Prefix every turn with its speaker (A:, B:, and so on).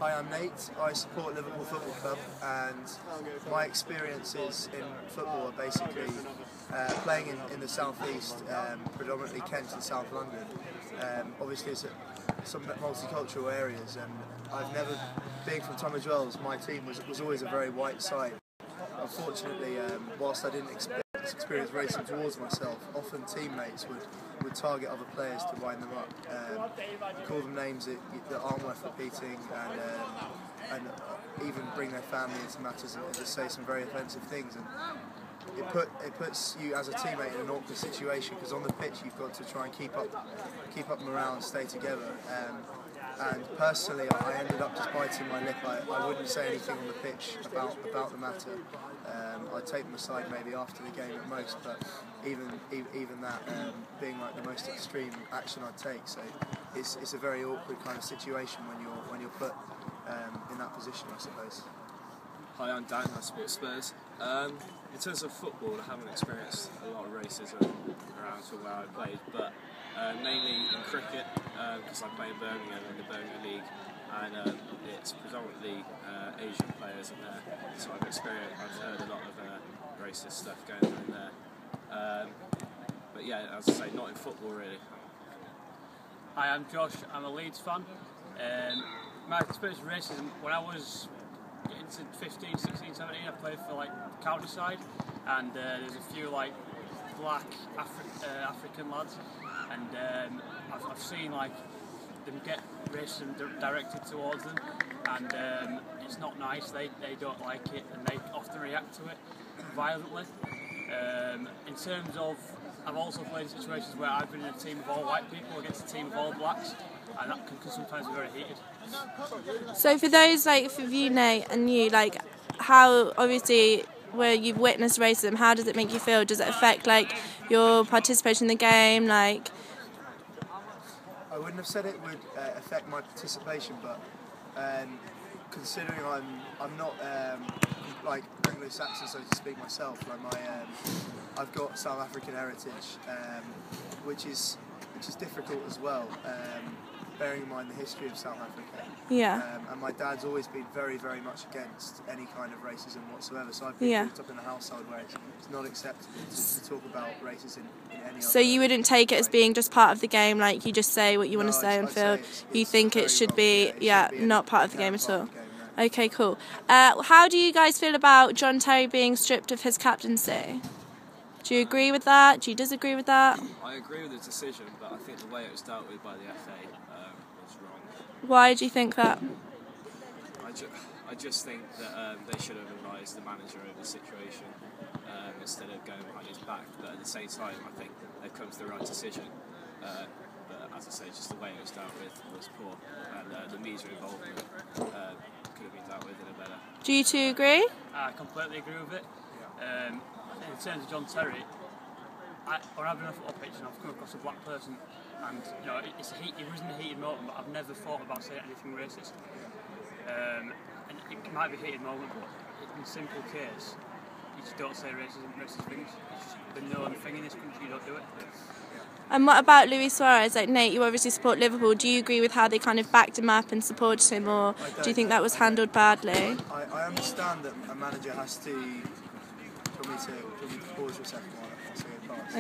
A: Hi, I'm Nate. I support Liverpool Football Club, and my experiences in football are basically playing in the southeast, predominantly Kent and South London. Obviously, it's some multicultural areas, and I've never, being from Tunbridge Wells, my team was always a very white side. Unfortunately, whilst I didn't experience racism towards myself, often teammates would target other players to wind them up, call them names that aren't worth repeating, and even bring their family into matters and just say some very offensive things. And it puts you as a teammate in an awkward situation, because on the pitch you've got to try and keep up morale and stay together. And personally, I ended up just biting my lip. I wouldn't say anything on the pitch about the matter. I'd take them aside maybe after the game at most, but even that being like the most extreme action I'd take. So it's a very awkward kind of situation when you're put in that position, I suppose.
B: Hi, I'm Dan. I support Spurs. In terms of football, I haven't experienced a lot of racism around from where I played, but mainly in cricket, because I play in Birmingham in the Birmingham League, and it's predominantly Asian players in there, so I've heard a lot of racist stuff going on in there. But yeah, as I say, not in football really.
C: Hi, I'm Josh. I'm a Leeds fan. My experience with racism, when I was into 15, 16, 17, I played for like county side, and there's a few like black African lads, and I've seen like them get racism directed towards them, and it's not nice. They don't like it, and they often react to it violently. In terms of, I've also played in situations where I've been in a team of all white people against a team of all blacks, and that can sometimes be very heated.
D: So for those, like for you, Nate, and you, like how obviously where you've witnessed racism, how does it make you feel? Does it affect like your participation in the game? Like,
A: I wouldn't have said it would affect my participation, but considering I'm not like Anglo-Saxon, so to speak, myself, like I've got South African heritage, which is difficult as well, bearing in mind the history of South Africa.
D: yeah.
A: And my dad's always been very, very much against any kind of racism whatsoever, so I've been brought up in a household where it's not acceptable to talk about racism in any
D: So
A: other
D: you wouldn't take it as
A: way.
D: being just part of the game, like you just say what you want to say and feel. You think it should be, not part of the game at all. Okay, cool. How do you guys feel about John Terry being stripped of his captaincy? Do you agree with that? Do you disagree with that?
B: I agree with the decision, but I think the way it was dealt with by the FA was wrong.
D: Why do you think that?
B: I just think that they should have advised the manager of the situation instead of going behind his back. But at the same time, I think they've come to the right decision. But as I say, just the way it was dealt with was poor, and the media involvement could have been dealt with in a better.
D: Do you two agree?
C: I completely agree with it. In terms of John Terry, when I've been on a football pitch and I've come across a black person, and you know it was in a heated moment, but I've never thought about saying anything racist. And it might be a heated moment, but in a simple case, you just don't say racist things. It's just the known thing in this country. You don't do it.
D: And what about Luis Suarez? Like Nate, you obviously support Liverpool. Do you agree with how they kind of backed him up and supported him, or do you think that was handled badly?
A: I understand that a manager has to. For me to pause for a second while I say it past.